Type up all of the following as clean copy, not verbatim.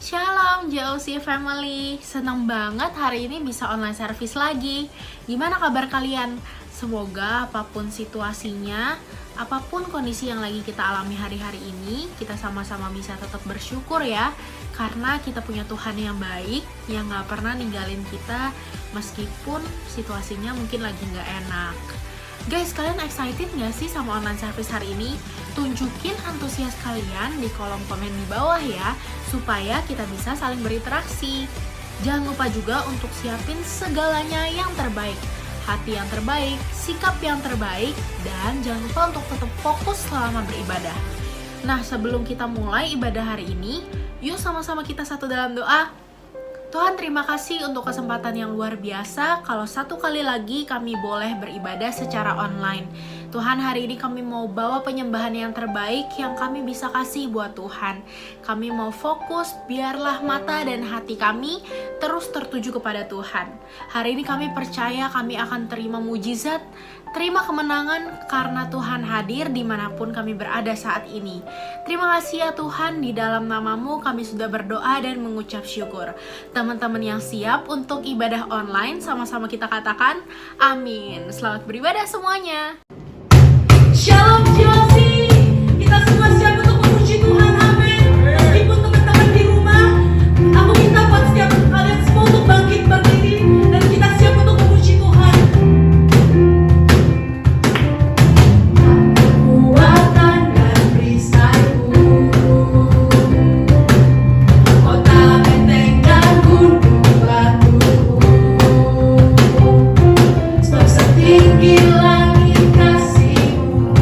Shalom JOC Family, senang banget hari ini bisa online service lagi. Gimana kabar kalian? Semoga apapun situasinya, apapun kondisi yang lagi kita alami hari-hari ini, kita sama-sama bisa tetap bersyukur ya. Karena kita punya Tuhan yang baik, yang gak pernah ninggalin kita meskipun situasinya mungkin lagi gak enak. Guys, kalian excited gak sih sama online service hari ini? Tunjukin antusias kalian di kolom komen di bawah ya, supaya kita bisa saling berinteraksi. Jangan lupa juga untuk siapin segalanya yang terbaik, hati yang terbaik, sikap yang terbaik, dan jangan lupa untuk tetap fokus selama beribadah. Nah, sebelum kita mulai ibadah hari ini, yuk sama-sama kita satu dalam doa. Tuhan, terima kasih untuk kesempatan yang luar biasa kalau satu kali lagi kami boleh beribadah secara online. Tuhan, hari ini kami mau bawa penyembahan yang terbaik yang kami bisa kasih buat Tuhan. Kami mau fokus, biarlah mata dan hati kami terus tertuju kepada Tuhan. Hari ini kami percaya kami akan terima mujizat, terima kemenangan karena Tuhan hadir dimanapun kami berada saat ini. Terima kasih ya Tuhan, di dalam nama-Mu kami sudah berdoa dan mengucap syukur. Teman-teman yang siap untuk ibadah online, sama-sama kita katakan amin. Selamat beribadah semuanya. Shalom Josi, kita semua siap untuk memuji Tuhan, amin. Meskipun teman-teman di rumah, aku minta buat setiap kalian semua untuk bangkit berdiri dan kita siap untuk memuji Tuhan. Kekuatan dan perisaiku, kota benteng dan gunung batuku, sebab setinggi langit kasih-Mu,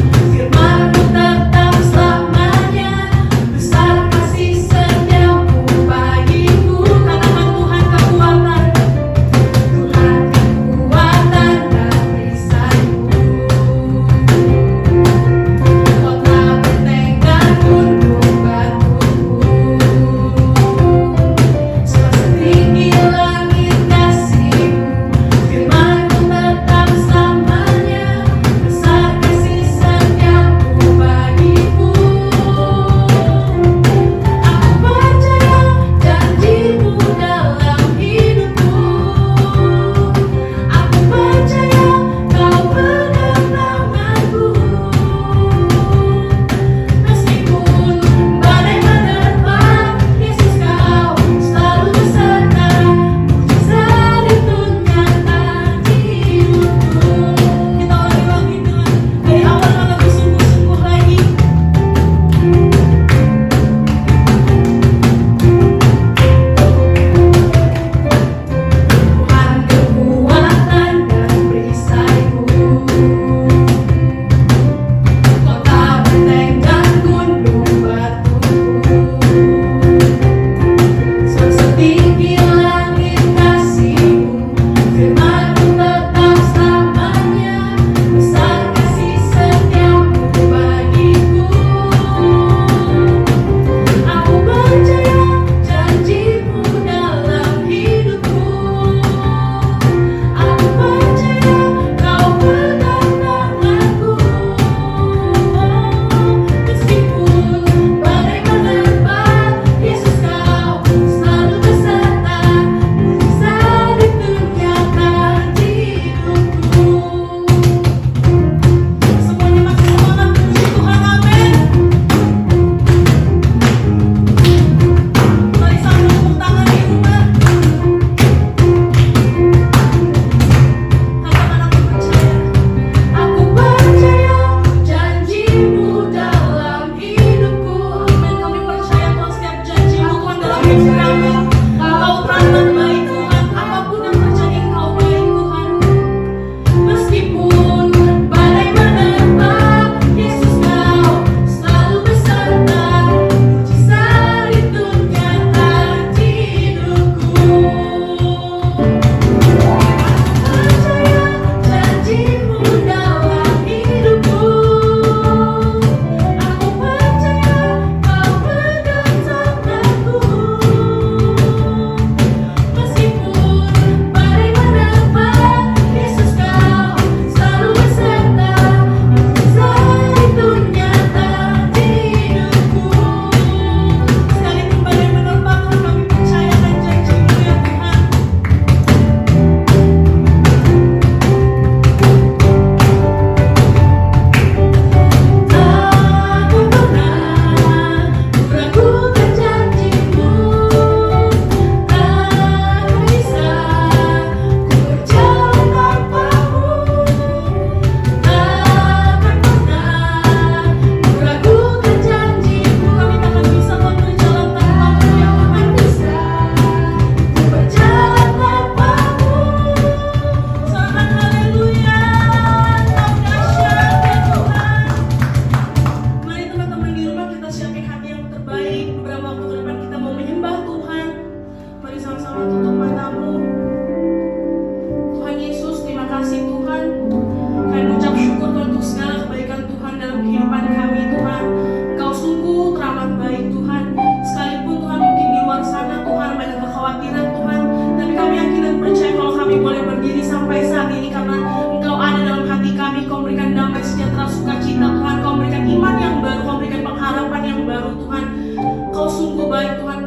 sungguh baik Tuhan.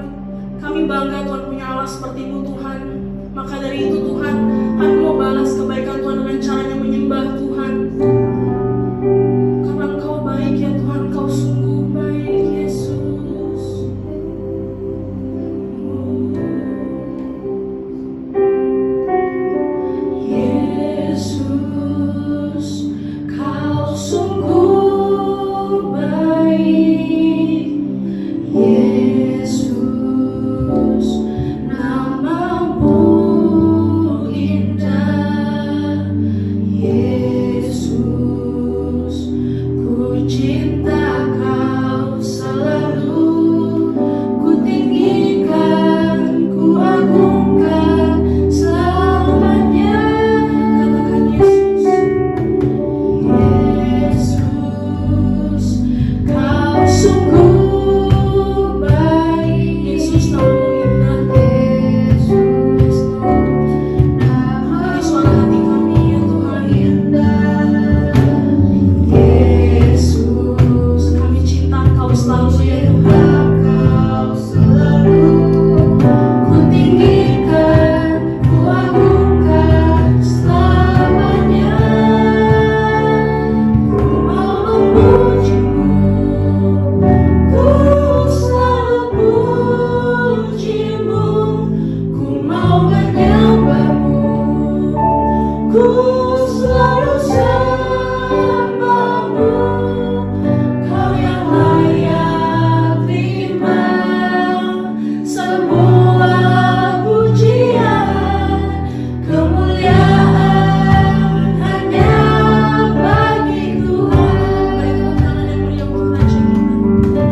Kami bangga Tuhan punya Allah seperti-Mu Tuhan. Maka dari itu Tuhan, kami mau balas kebaikan Tuhan dengan caranya menyembah Tuhan. Karena Engkau baik ya Tuhan, Engkau sungguh baik Yesus. Yesus, Kau sungguh baik. Yesus, nama-Mu indah. Yesus, ku cinta Kau selalu. Ku tinggikan, ku agungkan selamanya. Katakan Yesus. Yesus, Kau sungguh baik. Yesus, nama-Mu indah. Yesus, nama suara hati kami ya Tuhan. Yesus, kami cinta Kau selalu ya Tuhan. Ku tinggikan, ku agungkan selamanya. Ku mau memuji-Mu, ku selalu puji-Mu. Ku mau menyembah-Mu, ku selalu sembah-Mu. Kau yang layak terima semua pujian, kemuliaan hanya bagi Tuhan. Mari tepuk tangan yang meriah untuk Raja kita.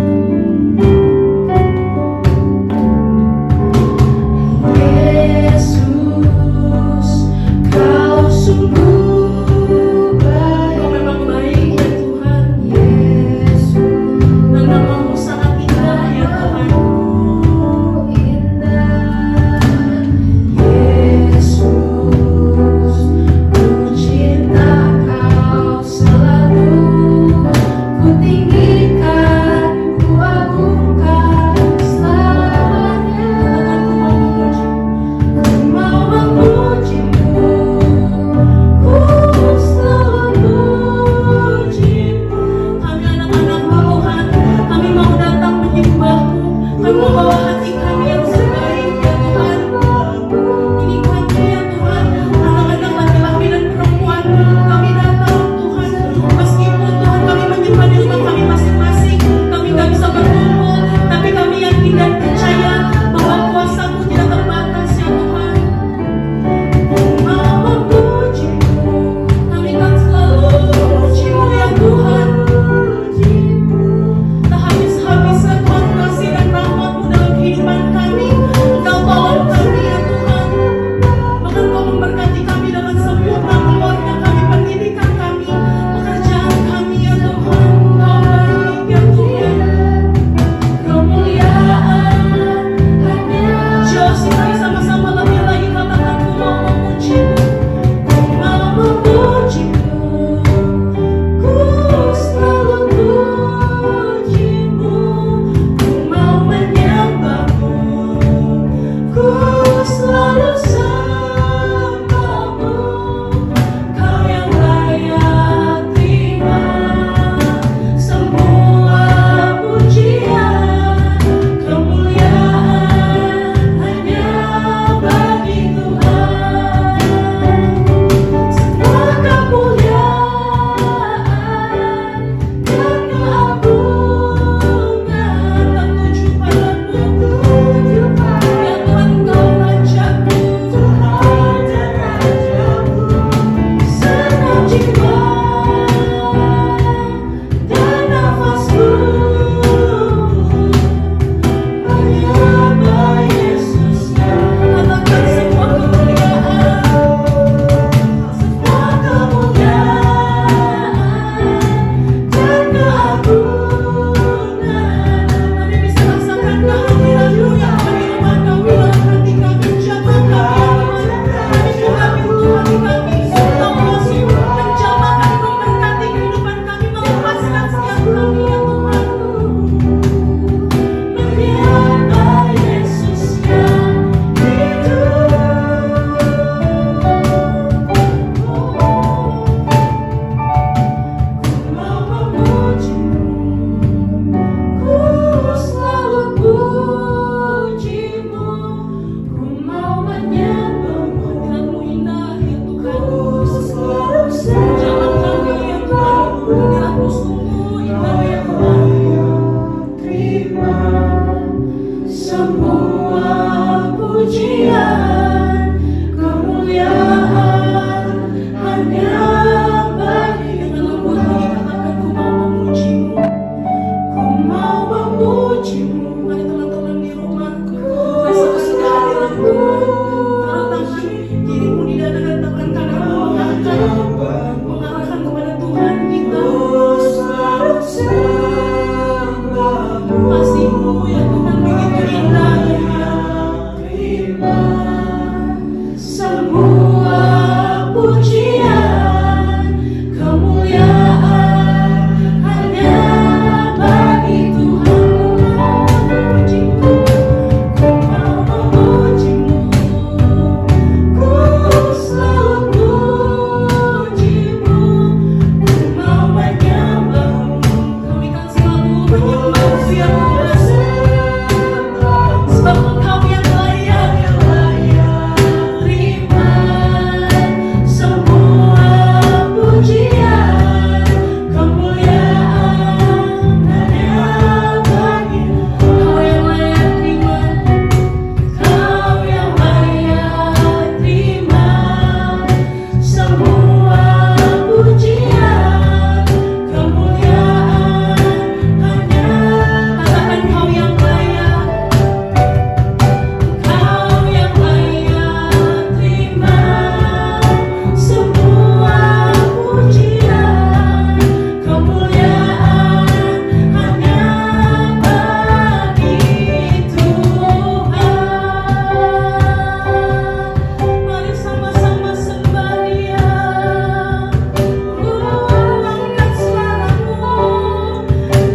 Yesus, Kau sungguh baik. Kau memang baik ya Tuhan. Yesus, dan nama-Mu sangat indah ya Tuhan. Yesus, ku cinta Kau selalu. Ku tinggikan, ku agungkan selamanya. Ku mau memuji-Mu, ku selalu puji-Mu. Kami anak-anak-Mu Tuhan, kami mau datang menyembah-Mu. Kami mau bawa hati kami yang sebaik ya Tuhan. Ini kami ya Tuhan, anak-anak laki-laki dan perempuan. Kami datang Tuhan, meskipun Tuhan kami menyembah di rumah kami masing-masing, kami gak bisa berkumpul, tapi kami yakin dan percaya bahwa kuasa-Mu tidak terbatas ya Tuhan. Mau memuji-Mu, kami kan selalu memuji-Mu ya Tuhan. Tak habis-habisnya Tuhan kasih dan rahmat-Mu dalam kehidupan semua pujian, kemuliaan hanya bagi. Dengan lembut hati katakan, ku mau memujimu, ku mau memujimu. Mari teman-teman di rumah, rasakan kehadiran Tuhan. Taruh tangan kirimu di dada dan tangan kananmu mengarahkan kepada Tuhan kita. Kasih-Mu ya Tuhan begitu indah ya. Terima semua pujian, kemuliaan hanya bagi Tuhan. Ku mau memujimu, ku selalu memujimu, ku mau menyembahmu. Kami kan selalu menyembahmu ya Tuhan, sebab Engkau yang layak. Terima semua pujian, kemuliaan hanya bagi Engkau yang layak. Terima, Engkau yang layak. Terima semua pujian, kemuliaan hanya. Katakan, Engkau yang layak, Engkau yang layak. Terima semua pujian, kemuliaan hanya bagi Tuhan. Mari sama-sama sembah Dia. Angkat suaramu,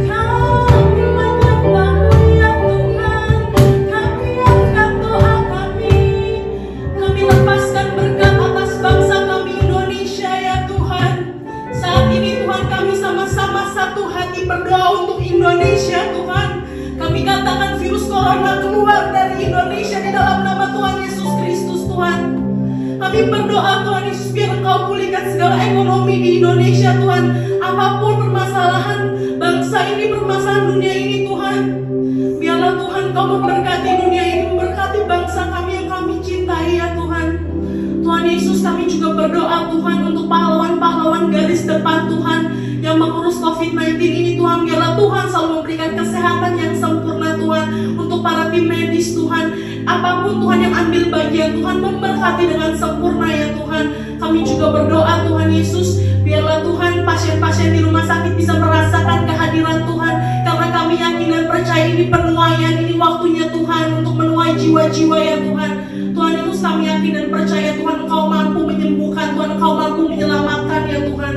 kami menyembah-Mu ya Tuhan. Kami angkat doa kami. Kami lepaskan berkat atas bangsa kami Indonesia ya Tuhan. Saat ini Tuhan, kami sama-sama satu hati berdoa untuk Indonesia Tuhan. Kami katakan virus corona keluar dari Indonesia di dalam nama Tuhan Yesus Kristus Tuhan. Kami berdoa Tuhan Yesus, biar Engkau pulihkan segala ekonomi di Indonesia Tuhan. Apapun permasalahan bangsa ini, permasalahan dunia ini Tuhan, biarlah Tuhan Kau memberkati dunia ini, memberkati bangsa kami yang kami cintai ya Tuhan. Tuhan Yesus, kami juga berdoa Tuhan untuk pahlawan-pahlawan garis depan Tuhan yang mengurus COVID-19 ini Tuhan. Biarlah Tuhan selalu memberikan kesehatan yang sempurna Tuhan untuk para tim medis Tuhan. Apapun Tuhan yang ambil bagian Tuhan, memberkati dengan sempurna ya Tuhan. Kami juga berdoa Tuhan Yesus, biarlah Tuhan pasien-pasien di rumah sakit bisa merasakan kehadiran Tuhan. Karena kami yakin dan percaya ini penuaian, ini waktunya Tuhan untuk menuai jiwa-jiwa ya Tuhan. Tuhan Yesus, kami yakin dan percaya Tuhan Engkau mampu menyembuhkan, Tuhan Engkau mampu menyelamatkan ya Tuhan.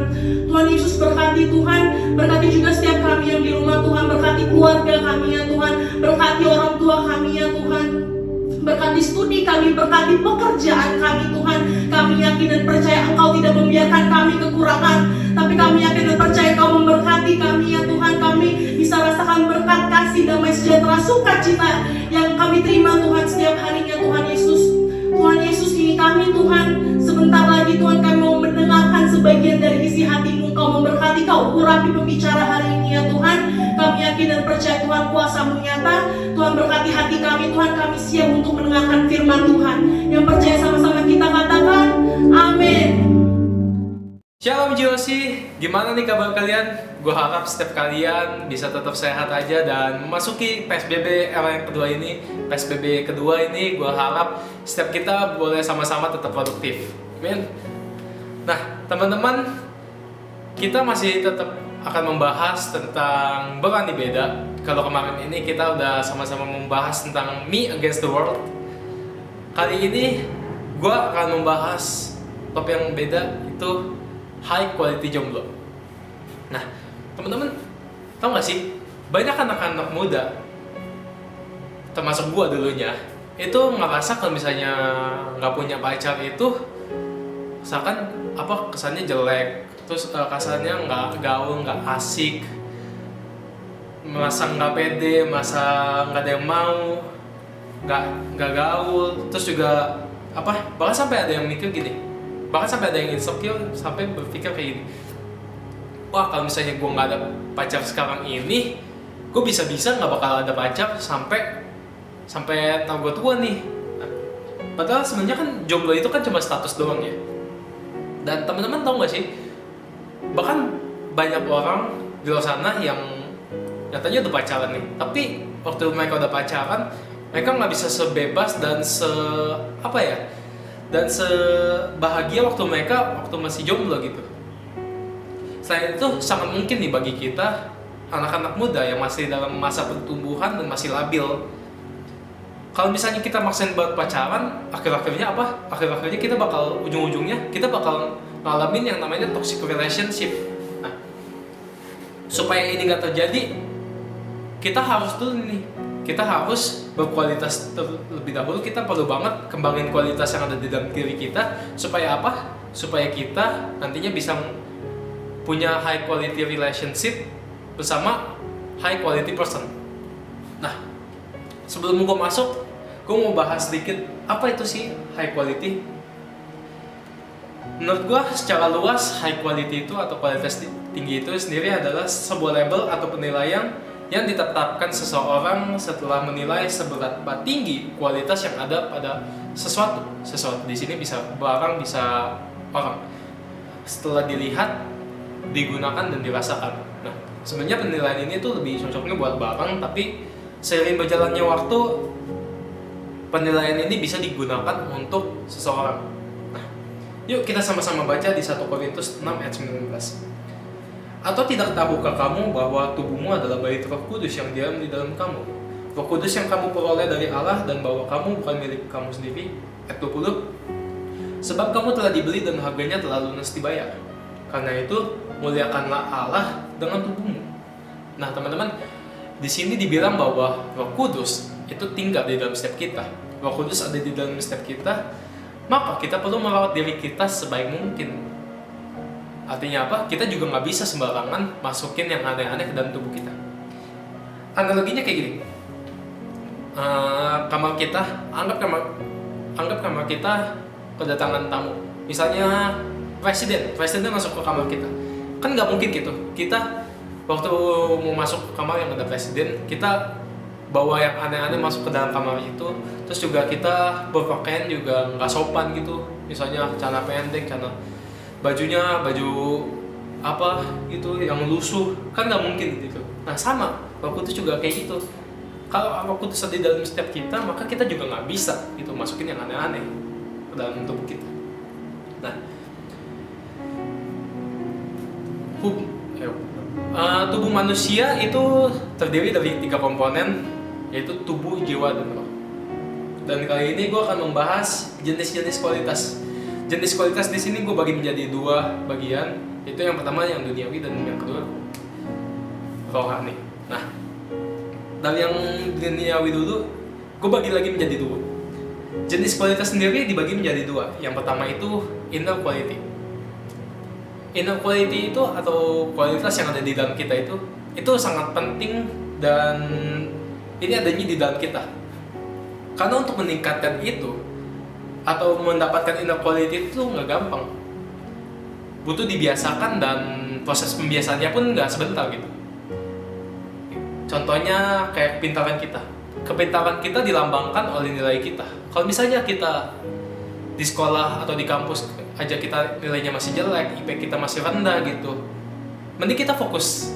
Tuhan Yesus, berkati Tuhan, berkati juga setiap kami yang di rumah Tuhan, berkati keluarga kami ya Tuhan, berkati orang tua kami ya Tuhan, berkati studi kami, berkati pekerjaan kami Tuhan. Kami yakin dan percaya Engkau tidak membiarkan kami kekurangan, tapi kami yakin dan percaya Engkau memberkati kami ya Tuhan. Kami bisa rasakan berkat, kasih, damai, sejahtera, sukacita yang kami terima Tuhan setiap harinya Tuhan Yesus. Tuhan Yesus, ini kami Tuhan, sebentar lagi Tuhan kami mau mendengarkan sebagian dari isi hati-Mu. Kau memberkati, Kau urapi pembicara hari ini ya Tuhan. Kami yakin dan percaya Tuhan kuasa-Mu nyata. Tuhan berkati hati kami Tuhan, kami siap untuk mendengarkan firman Tuhan. Yang percaya sama-sama kita katakan amin. Shalom GOC, gimana nih kabar kalian? Gue harap setiap kalian bisa tetap sehat aja dan memasuki PSBB era yang kedua ini. PSBB kedua ini gue harap setiap kita boleh sama-sama tetap produktif. Amin. Nah teman-teman, kita masih tetap akan membahas tentang berani beda. Kalau kemarin ini kita udah sama-sama membahas tentang me against the world. Kali ini gue akan membahas topik yang beda, itu high quality jomblo. Nah, teman-teman, tau gak sih, banyak anak-anak muda, termasuk gua dulunya, itu ngerasa kalau misalnya nggak punya pacar itu, misalkan apa kesannya jelek, terus kesannya nggak gaul, nggak asik, merasa nggak pede, merasa nggak ada yang mau, nggak gaul, terus juga apa, bahkan sampai ada yang mikir gini. Bahkan sampai ada yang insecure, sampai berpikir kayak gini, wah kalau misalnya gue nggak ada pacar sekarang ini, gue bisa-bisa nggak bakal ada pacar sampai sampai tau gue tua nih. Nah, padahal sebenarnya kan jomblo itu kan cuma status doang ya. Dan teman-teman tau gak sih, bahkan banyak orang di luar sana yang nyatanya udah pacaran nih, tapi waktu mereka udah pacaran, mereka nggak bisa sebebas dan dan sebahagia waktu masih jomblo gitu. Selain itu sangat mungkin nih bagi kita anak-anak muda yang masih dalam masa pertumbuhan dan masih labil. Kalau misalnya kita maksain buat pacaran, akhir-akhirnya apa? Akhir-akhirnya kita bakal ujung-ujungnya kita bakal ngalamin yang namanya toxic relationship. Nah, supaya ini nggak terjadi, kita harus berkualitas terlebih dahulu. Kita perlu banget kembangin kualitas yang ada di dalam diri kita. Supaya apa? Supaya kita nantinya bisa punya high quality relationship bersama high quality person. Nah, sebelum gue masuk, gue mau bahas sedikit apa itu sih high quality. Menurut gue secara luas, high quality itu atau kualitas tinggi itu sendiri adalah sebuah label atau penilaian yang ditetapkan seseorang setelah menilai seberapa tinggi kualitas yang ada pada sesuatu. Sesuatu di sini bisa barang, bisa orang. Setelah dilihat, digunakan dan dirasakan. Nah, sebenarnya penilaian ini tuh lebih cocoknya buat barang, tapi seiring berjalannya waktu, penilaian ini bisa digunakan untuk seseorang. Nah, yuk kita sama-sama baca di 1 Korintus 6 ayat 19. Atau tidak tahukah kamu bahwa tubuhmu adalah bait Roh Kudus yang diam di dalam kamu? Roh Kudus yang kamu peroleh dari Allah dan bahwa kamu bukan milik kamu sendiri. Ayat 20. Sebab kamu telah dibeli dan harganya telah lunas dibayar. Karena itu, muliakanlah Allah dengan tubuhmu. Nah, teman-teman, di sini dibilang bahwa Roh Kudus itu tinggal di dalam setiap kita. Roh Kudus ada di dalam setiap kita, maka kita perlu merawat diri kita sebaik mungkin. Artinya apa? Kita juga nggak bisa sembarangan masukin yang aneh-aneh ke dalam tubuh kita. Analoginya kayak gini. Anggap kamar kita kedatangan tamu. Misalnya presiden masuk ke kamar kita. Kan nggak mungkin gitu. Kita waktu mau masuk ke kamar yang ada presiden, kita bawa yang aneh-aneh masuk ke dalam kamar itu. Terus juga kita berpakaian juga nggak sopan gitu. Misalnya celana pendek, bajunya baju apa gitu yang lusuh, kan nggak mungkin gitu. Nah, sama Roh Kudus juga kayak gitu. Kalau Roh Kudus ada di dalam setiap kita, maka kita juga nggak bisa gitu masukin yang aneh-aneh ke dalam tubuh kita. Nah, tubuh manusia itu terdiri dari 3 komponen, yaitu tubuh, jiwa, dan roh. Dan kali ini gue akan membahas jenis-jenis kualitas. Jenis kualitas di sini gue bagi menjadi 2 bagian, yaitu yang pertama yang duniawi dan yang kedua rohani. Nah, dari yang duniawi dulu, gue bagi lagi menjadi 2. Jenis kualitas sendiri dibagi menjadi 2. Yang pertama itu inner quality. Inner quality itu atau kualitas yang ada di dalam kita itu sangat penting dan ini adanya di dalam kita. Karena untuk meningkatkan itu atau mendapatkan inner quality itu nggak gampang. Butuh dibiasakan dan proses pembiasaannya pun nggak sebentar gitu. Contohnya kayak kepintaran kita. Kepintaran kita dilambangkan oleh nilai kita. Kalau misalnya kita di sekolah atau di kampus aja kita nilainya masih jelek, IP kita masih rendah gitu, mending kita fokus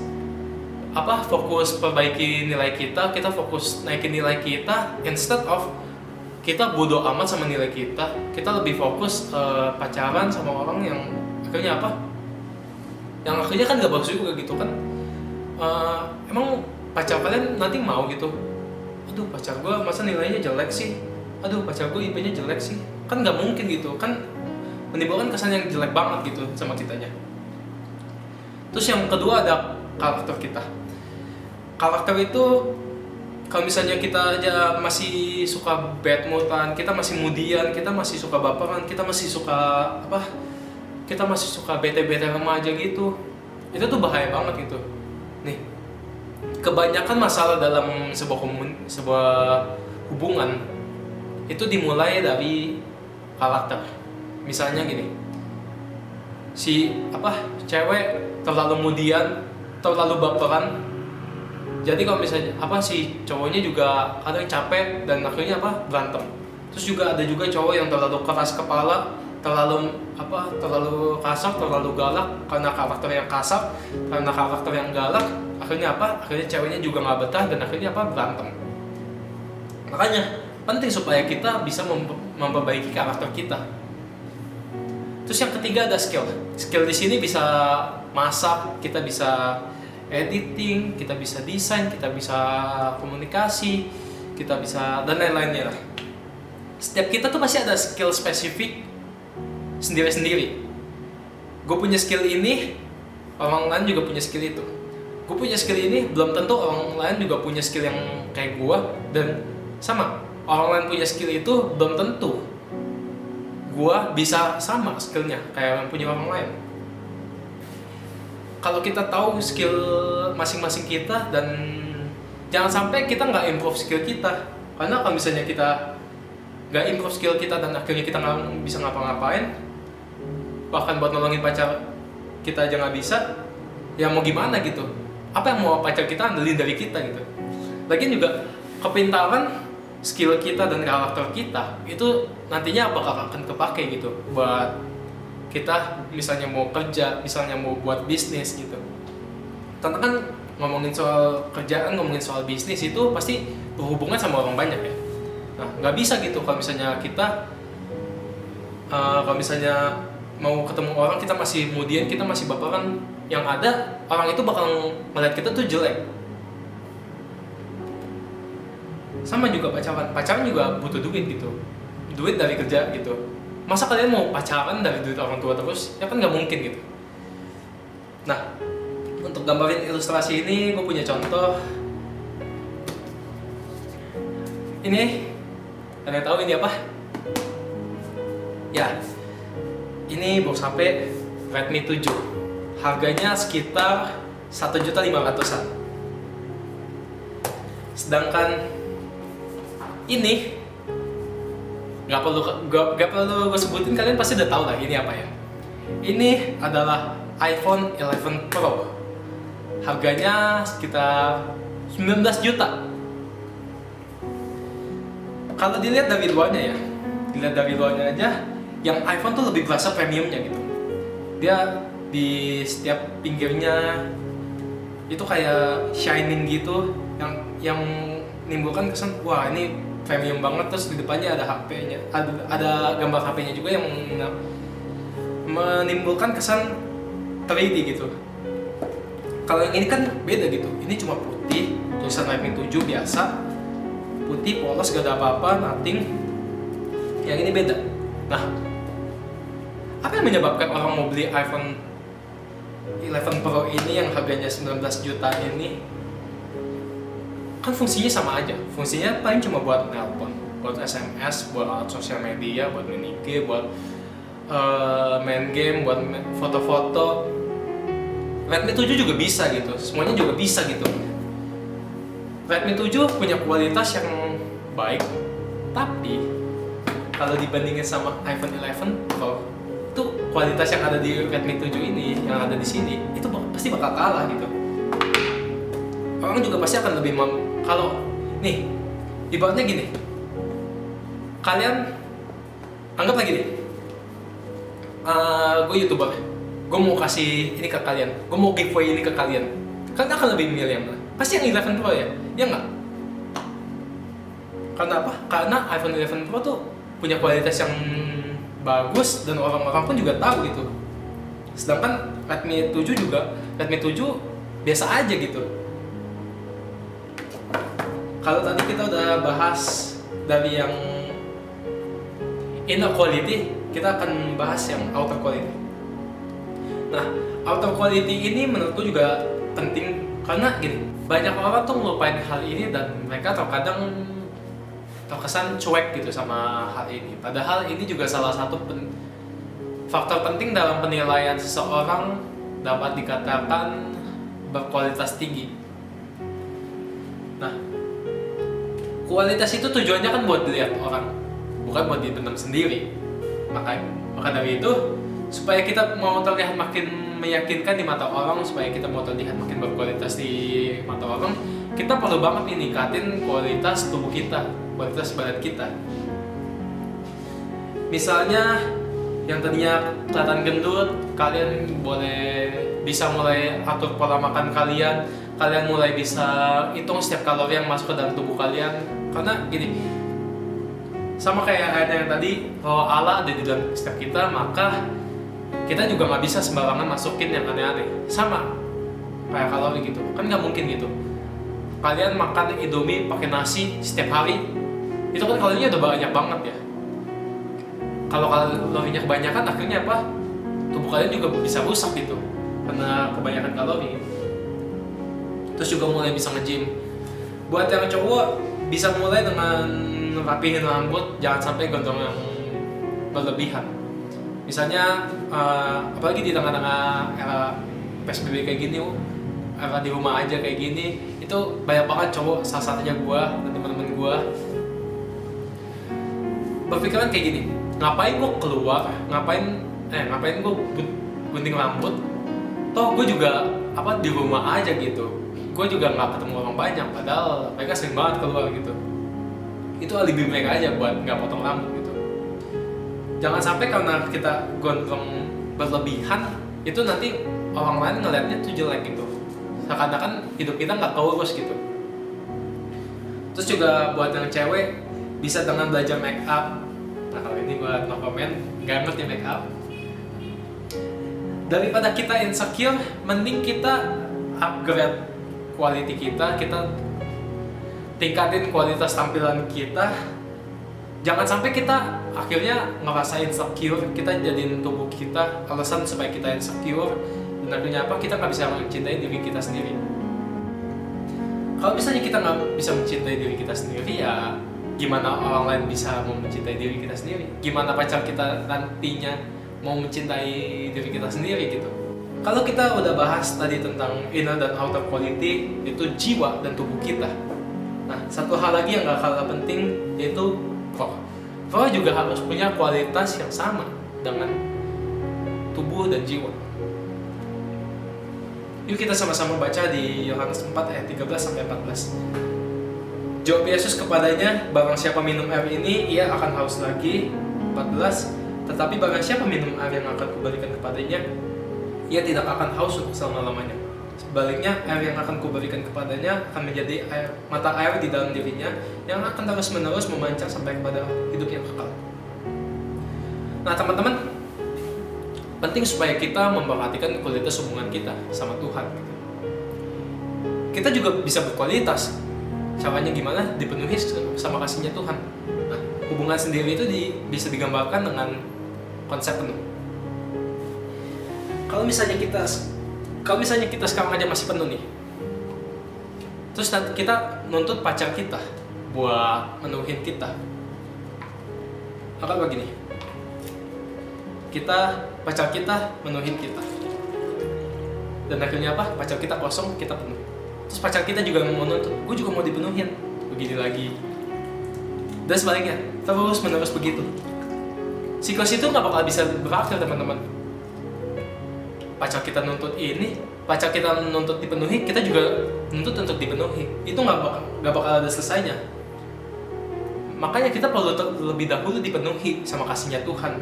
perbaiki nilai kita fokus naikin nilai kita instead of kita bodoh amat sama nilai kita lebih fokus pacaran sama orang yang akhirnya apa? Yang akhirnya kan gak bagus juga gitu kan. Emang pacar kalian nanti mau gitu? Aduh, pacar gue masa nilainya jelek sih? Aduh, pacar gue IP-nya jelek sih? Kan gak mungkin gitu kan, menimbulkan kesan yang jelek banget gitu sama kitanya. Terus yang kedua ada karakter kita. Karakter itu kalau misalnya kita aja masih suka bad moodan, kita masih mudian, kita masih suka baperan, kita masih suka bete-bete remaja gitu, itu tuh bahaya banget gitu. Nih, kebanyakan masalah dalam sebuah hubungan itu dimulai dari karakter. Misalnya gini, cewek terlalu mudian, terlalu baperan, Jadi kalau misalnya si cowoknya juga kadang capek dan akhirnya berantem. Terus juga ada juga cowok yang terlalu keras kepala, terlalu kasar, terlalu galak karena karakter yang kasar, karena karakter yang galak, akhirnya ceweknya juga nggak betah dan akhirnya berantem. Makanya penting supaya kita bisa memperbaiki karakter kita. Terus yang ketiga ada skill. Skill di sini bisa masak, kita bisa editing, kita bisa desain, kita bisa komunikasi, kita bisa dan lain-lainnya lah. Setiap kita tuh pasti ada skill spesifik sendiri-sendiri. Gue punya skill ini, orang lain juga punya skill itu. Gue punya skill ini, belum tentu orang lain juga punya skill yang kayak gue. Dan sama, orang lain punya skill itu belum tentu gue bisa sama skillnya kayak yang punya orang lain. Kalau kita tahu skill masing-masing kita, dan jangan sampai kita nggak improve skill kita. Karena kalau misalnya kita nggak improve skill kita dan akhirnya kita nggak bisa ngapa-ngapain, bahkan buat nolongin pacar kita aja nggak bisa, ya mau gimana gitu? Apa yang mau pacar kita andelin dari kita gitu? Lagian juga kepintaran, skill kita dan karakter kita itu nantinya bakal akan kepake gitu buat kita misalnya mau kerja, misalnya mau buat bisnis gitu. Karena kan ngomongin soal kerjaan, ngomongin soal bisnis itu pasti berhubungan sama orang banyak ya. Nah, nggak bisa gitu kalau misalnya kita mau ketemu orang, kita masih kemudian kita masih baperan, yang ada orang itu bakal melihat kita tuh jelek. Sama juga pacaran juga butuh duit gitu, duit dari kerja gitu. Masa kalian mau pacaran dari duit orang tua terus? Ya kan nggak mungkin gitu. Nah, untuk gambarin ilustrasi ini gue punya contoh. Ini, kalian tahu ini apa? Ya, ini box HP Redmi 7. Harganya sekitar 1.500.000-an. Sedangkan ini nggak perlu gue sebutin, kalian pasti udah tahu lah ini apa ya. Ini adalah iPhone 11 Pro. Harganya sekitar 19 juta. Kalau dilihat dari luarnya aja, yang iPhone tuh lebih berasa premiumnya gitu. Dia di setiap pinggirnya itu kayak shining gitu, yang menimbulkan kesan wah ini premium banget. Terus di depannya ada HP-nya, ada gambar HP-nya juga yang menimbulkan kesan 3D gitu. Kalau yang ini kan beda gitu, ini cuma putih, tulisan Redmi 7 biasa, putih polos gak ada apa-apa, nothing. Yang ini beda. Nah, apa yang menyebabkan orang mau beli iPhone 11 Pro ini yang harganya 19 juta ini? Kan fungsinya sama aja, fungsinya paling cuma buat nelpon, buat SMS, buat sosial media, buat main IG, buat main game, buat foto-foto. Redmi 7 juga bisa gitu, semuanya juga bisa gitu. Redmi 7 punya kualitas yang baik, tapi kalau dibandingin sama iPhone 11 Pro, itu kualitas yang ada di Redmi 7 ini, yang ada di sini, itu pasti bakal kalah gitu. Orang juga pasti akan lebih kalau nih, ibaratnya gini, kalian anggap lagi nih, gue YouTuber, gue mau kasih ini ke kalian, gue mau giveaway ini ke kalian, kalian akan lebih memilih yang mana? Pasti yang 11 Pro ya? Ya nggak? Karena apa? Karena iPhone 11 Pro tuh punya kualitas yang bagus dan orang-orang pun juga tahu gitu. Sedangkan Redmi 7 biasa aja gitu. Kalau tadi kita udah bahas dari yang inner quality, kita akan bahas yang outer quality. Nah, outer quality ini menurutku juga penting karena gini, banyak orang tuh ngelupain hal ini dan mereka terkadang terkesan cuek gitu sama hal ini. Padahal ini juga salah satu faktor penting dalam penilaian seseorang dapat dikatakan berkualitas tinggi. Nah, kualitas itu tujuannya kan buat dilihat orang, bukan buat dipendam sendiri. Maka dari itu, supaya kita mau terlihat makin meyakinkan di mata orang, supaya kita mau terlihat makin berkualitas di mata orang, kita perlu banget nih ningkatin kualitas tubuh kita, kualitas badan kita. Misalnya yang tadinya kelihatan gendut, kalian bisa mulai atur pola makan kalian mulai bisa hitung setiap kalori yang masuk ke dalam tubuh kalian. Karena gini, sama kayak yang tadi, kalau Allah ada di dalam setiap kita, maka kita juga nggak bisa sembarangan masukin yang aneh-aneh. Sama kayak kalori gitu, kan nggak mungkin gitu. Kalian makan Indomie pakai nasi setiap hari, itu kan kalorinya udah banyak banget ya. Kalau kalorinya kebanyakan, akhirnya apa? Tubuh kalian juga bisa rusak gitu, karena kebanyakan kalori. Terus juga mulai bisa nge-gym. Buat yang cowok, bisa mulai dengan rapihin rambut, jangan sampai gondrong yang berlebihan. Misalnya, apalagi di tengah-tengah era PSBB kayak gini, era di rumah aja kayak gini, itu banyak banget cowok, salah satunya gua dan teman-teman gua, berpikiran kayak gini, ngapain gua keluar, ngapain gua gunting rambut, toh gua juga di rumah aja gitu, gua juga nggak ketemu orang banyak, padahal mereka sering banget keluar gitu. Itu alibi mereka aja buat nggak potong rambut gitu. Jangan sampai karena kita gondrong berlebihan, itu nanti orang lain ngeliatnya tuh jelek gitu, seakan-akan hidup kita nggak keurus gitu. Terus juga buat yang cewek, bisa dengan belajar make up. Nah, kalau ini buat no comment, nggak ngerti make up. Daripada kita insecure, mending kita upgrade quality kita tingkatin kualitas tampilan kita. Jangan sampai kita akhirnya ngerasa insecure, kita jadiin tubuh kita alasan supaya kita insecure, dan akhirnya apa? Kita nggak bisa mencintai diri kita sendiri. Kalau misalnya kita nggak bisa mencintai diri kita sendiri, ya gimana orang lain bisa mau mencintai diri kita sendiri? Gimana pacar kita nantinya mau mencintai diri kita sendiri gitu? Kalau kita udah bahas tadi tentang inner dan outer quality, itu jiwa dan tubuh kita. Nah, satu hal lagi yang gak kalah penting, yaitu roh juga harus punya kualitas yang sama dengan tubuh dan jiwa. Yuk kita sama-sama baca di Yohanes 4 ayat 13-14. Jawab Yesus kepadanya, barang siapa minum air ini, ia akan haus lagi. 14, tetapi barang siapa minum air yang akan kuberikan kepadanya, ia tidak akan haus untuk selama-lamanya. Sebaliknya, air yang akan kuberikan kepadanya akan menjadi mata air di dalam dirinya yang akan terus-menerus memancar sampai kepada hidup yang kekal. Nah, teman-teman, penting supaya kita memperhatikan kualitas hubungan kita sama Tuhan. Kita juga bisa berkualitas. Caranya gimana? Dipenuhi sama kasihnya Tuhan. Nah, hubungan sendiri itu bisa digambarkan dengan konsep penuh. Kalau misalnya kita sekarang aja masih penuh nih, terus nanti kita nuntut pacar kita buat menuhin kita, akan begini, pacar kita menuhin kita, dan akhirnya apa? Pacar kita kosong, kita penuh. Terus pacar kita juga mau nuntut, gue juga mau dipenuhin, begini lagi, dan sebaliknya, terus menerus begitu. Siklus itu nggak bakal bisa berakhir, teman-teman. Pacar kita nuntut ini, pacar kita nuntut dipenuhi, kita juga nuntut untuk dipenuhi. Itu nggak bakal ada selesainya. Makanya kita perlu lebih dahulu dipenuhi sama kasihnya Tuhan.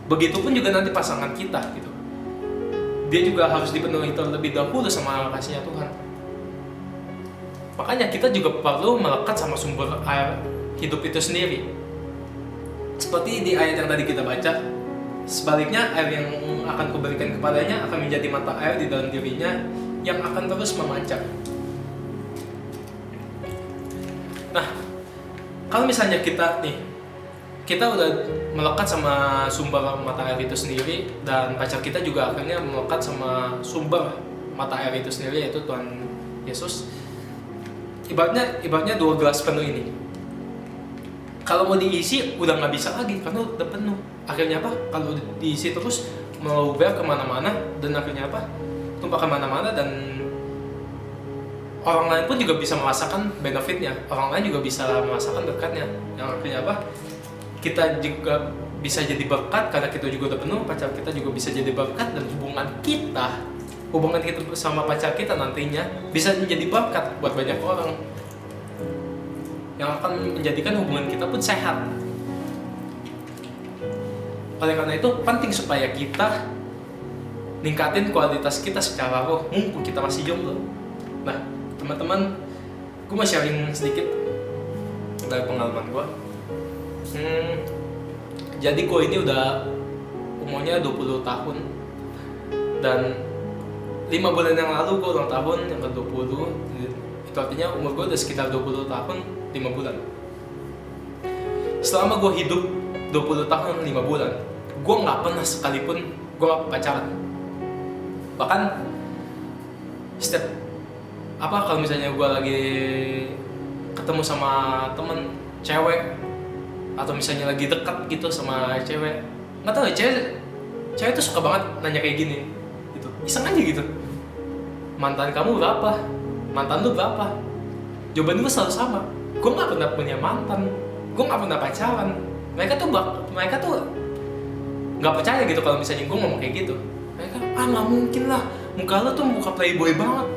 Begitupun juga nanti pasangan kita gitu. Dia juga harus dipenuhi terlebih dahulu sama kasihnya Tuhan. Makanya kita juga perlu melekat sama sumber air hidup itu sendiri. Seperti di ayat yang tadi kita baca. Sebaliknya, air yang akan kuberikan kepadanya akan menjadi mata air di dalam dirinya yang akan terus memancar. Nah, kalau misalnya kita udah melekat sama sumber mata air itu sendiri, dan pacar kita juga akhirnya melekat sama sumber mata air itu sendiri, yaitu Tuhan Yesus. Ibaratnya 2 gelas penuh ini. Kalau mau diisi udah nggak bisa lagi karena udah penuh. Akhirnya apa? Kalau diisi terus meluber kemana-mana, dan akhirnya apa? Tumpah kemana-mana, dan orang lain pun juga bisa merasakan benefitnya. Orang lain juga bisa merasakan berkatnya. Yang akhirnya apa? Kita juga bisa jadi berkat karena kita juga udah penuh. Pacar kita juga bisa jadi berkat, dan hubungan kita hubungan kita sama pacar kita nantinya bisa menjadi berkat buat banyak orang, yang akan menjadikan hubungan kita pun sehat. Oleh karena itu penting supaya kita ningkatin kualitas kita secara roh mumpung kita masih jomblo. Nah teman-teman, gue mau sharing sedikit dari pengalaman gue. Jadi gue ini udah umurnya 20 tahun, dan 5 bulan yang lalu gue ulang tahun yang ke-20. Itu artinya umur gue udah sekitar 20 tahun 5 bulan. Selama gue hidup 20 tahun 5 bulan, gue gak pernah sekalipun gue gak pacaran. Bahkan setiap kalau misalnya gue lagi ketemu sama temen cewek, atau misalnya lagi dekat gitu sama cewek, nggak tahu ya, cewek tuh suka banget nanya kayak gini gitu, iseng aja gitu, mantan kamu berapa, mantan lu berapa? Jawaban gue selalu sama, gue nggak pernah punya mantan, gue nggak pernah pacaran. Mereka tuh nggak percaya gitu kalau misalnya gue ngomong kayak gitu. Mereka nggak mungkin lah, muka lu tuh muka playboy banget.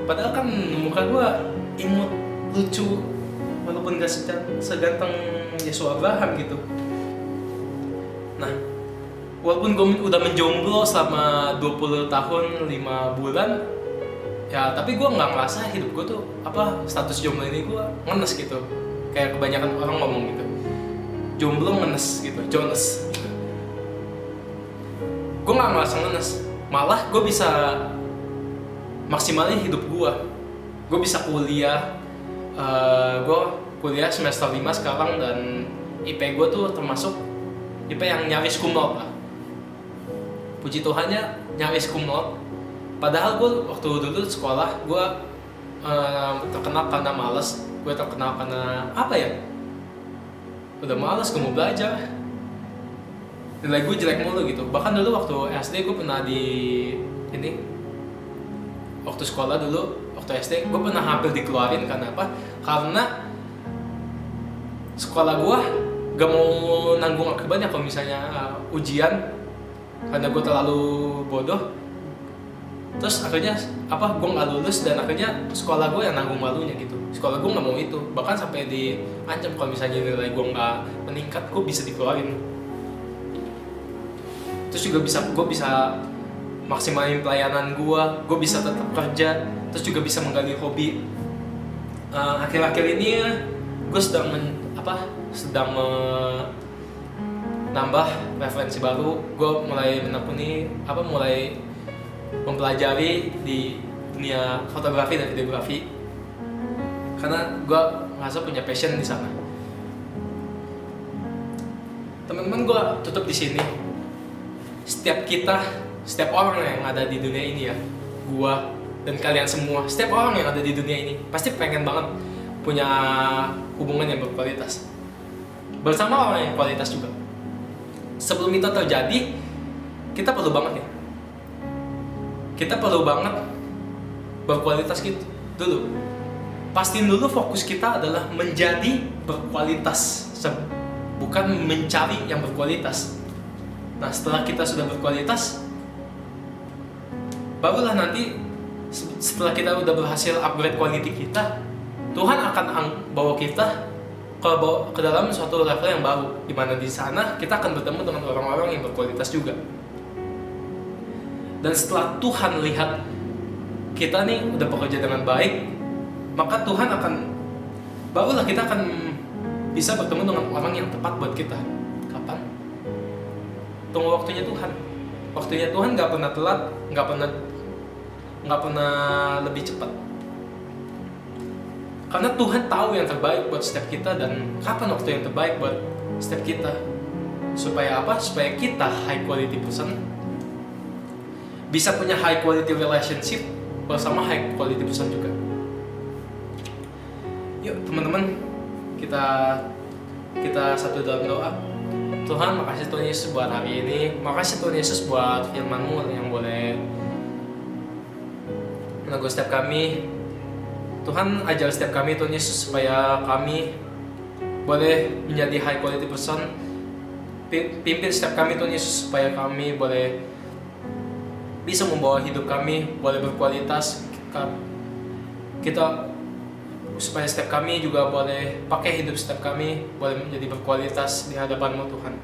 Padahal kan muka gue imut, lucu, walaupun gak seganteng Yesus Abraham gitu. Nah, walaupun gue udah menjomblo selama 20 tahun 5 bulan, ya tapi gue gak ngerasa hidup gue tuh status jomblo ini gue ngenes gitu. Kayak kebanyakan orang ngomong gitu, jomblo ngenes gitu, Jones gitu. Gue gak ngerasa ngenes, malah gue bisa maksimalin hidup gue. Gue bisa kuliah, gue kuliah semester 5 sekarang, dan IP gue tuh termasuk IP yang nyaris cum laude lah. Puji Tuhannya nyaris cum laude. Padahal gue waktu dulu sekolah, gue terkenal karena males. Gue terkenal karena udah males, gue mau belajar. Nilai gue jelek mulu gitu. Bahkan dulu waktu SD gue pernah waktu sekolah dulu, waktu SD gue pernah hampir dikeluarin. Karena apa? Karena sekolah gue gak mau nanggung akibatnya kalau misalnya ujian, karena gue terlalu bodoh. Terus akhirnya gue gak lulus, dan akhirnya sekolah gue yang nanggung malunya gitu. Sekolah gue gak mau itu, bahkan sampai diancam kalau misalnya nilai gue gak meningkat, gue bisa dikeluarin. Terus juga gue bisa maksimalin pelayanan gue bisa tetap kerja, terus juga bisa menggali hobi. Akhir-akhir ini gue sedang menambah referensi baru. Gue mulai menekuni mulai mempelajari di dunia fotografi dan videografi, karena gue merasa punya passion di sana. Teman-teman, gue tutup di sini. Setiap orang yang ada di dunia ini ya, gua dan kalian semua, setiap orang yang ada di dunia ini pasti pengen banget punya hubungan yang berkualitas bersama orang yang kualitas juga. Sebelum itu terjadi, kita perlu banget berkualitas gitu dulu. Pastiin dulu fokus kita adalah menjadi berkualitas, bukan mencari yang berkualitas. Nah, setelah kita sudah berkualitas, barulah nanti setelah kita udah berhasil upgrade quality kita, Tuhan akan bawa kita ke dalam suatu level yang baru, di mana di sana kita akan bertemu dengan orang-orang yang berkualitas juga. Dan setelah Tuhan lihat kita nih udah bekerja dengan baik, maka barulah kita akan bisa bertemu dengan orang yang tepat buat kita. Kapan? Tunggu waktunya Tuhan. Waktunya Tuhan nggak pernah telat, nggak pernah lebih cepat. Karena Tuhan tahu yang terbaik buat setiap kita, dan kapan waktu yang terbaik buat setiap kita. Supaya apa? Supaya kita high quality person, bisa punya high quality relationship bersama high quality person juga. Yuk teman-teman, kita satu dalam doa. Tuhan, makasih Tuhan Yesus buat hari ini. Makasih Tuhan Yesus buat firman-Mu yang boleh menegur setiap kami. Tuhan, ajar setiap kami Tuhan Yesus supaya kami boleh menjadi high quality person. Pimpin setiap kami Tuhan Yesus supaya kami boleh bisa membawa hidup kami boleh berkualitas, kita supaya setiap kami juga boleh pakai hidup setiap kami boleh menjadi berkualitas di hadapan-Mu Tuhan.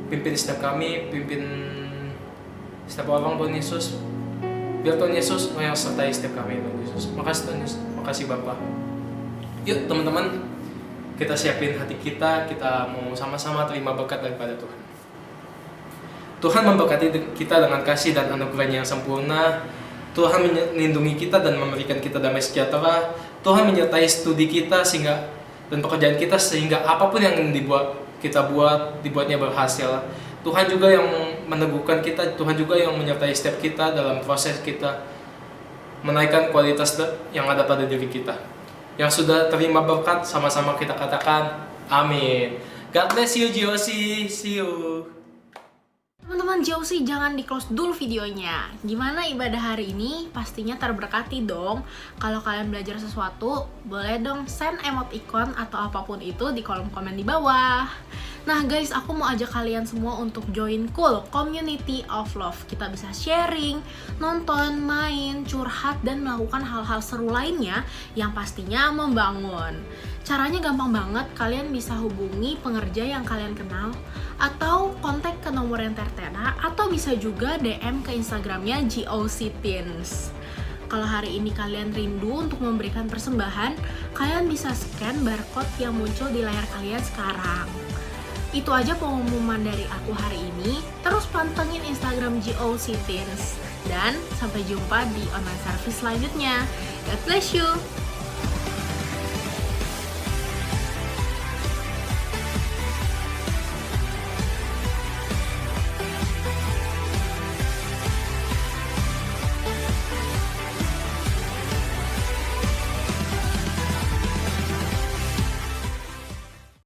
Pimpin setiap kami, pimpin setiap orang Tuhan Yesus. Biar Tuhan Yesus yang sertai setiap kami Tuhan Yesus. Makasih Tuhan Yesus, makasih Bapa. Yuk teman-teman, kita siapin hati kita mau sama-sama terima berkat daripada Tuhan. Tuhan memberkati kita dengan kasih dan anugerah-Nya yang sempurna. Tuhan melindungi kita dan memberikan kita damai sejahtera. Tuhan menyertai studi kita dan pekerjaan kita sehingga apapun yang dibuatnya berhasil. Tuhan juga yang meneguhkan kita, Tuhan juga yang menyertai setiap kita dalam proses kita menaikkan kualitas yang ada pada diri kita. Yang sudah terima berkat, sama-sama kita katakan amin. God bless you GOC, see you. Teman-teman GOC, jangan di-close dulu videonya. Gimana ibadah hari ini? Pastinya terberkati dong. Kalau kalian belajar sesuatu, boleh dong send emoticon atau apapun itu di kolom komen di bawah. Nah guys, aku mau ajak kalian semua untuk join Cool, Community of Love. Kita bisa sharing, nonton, main, curhat, dan melakukan hal-hal seru lainnya yang pastinya membangun. Caranya gampang banget, kalian bisa hubungi pengerja yang kalian kenal atau kontak ke nomor yang tertera, atau bisa juga DM ke Instagramnya GOC Teens. Kalau hari ini kalian rindu untuk memberikan persembahan, kalian bisa scan barcode yang muncul di layar kalian sekarang. Itu aja pengumuman dari aku hari ini. Terus pantengin Instagram GOC Teens. Dan sampai jumpa di online service selanjutnya. God bless you!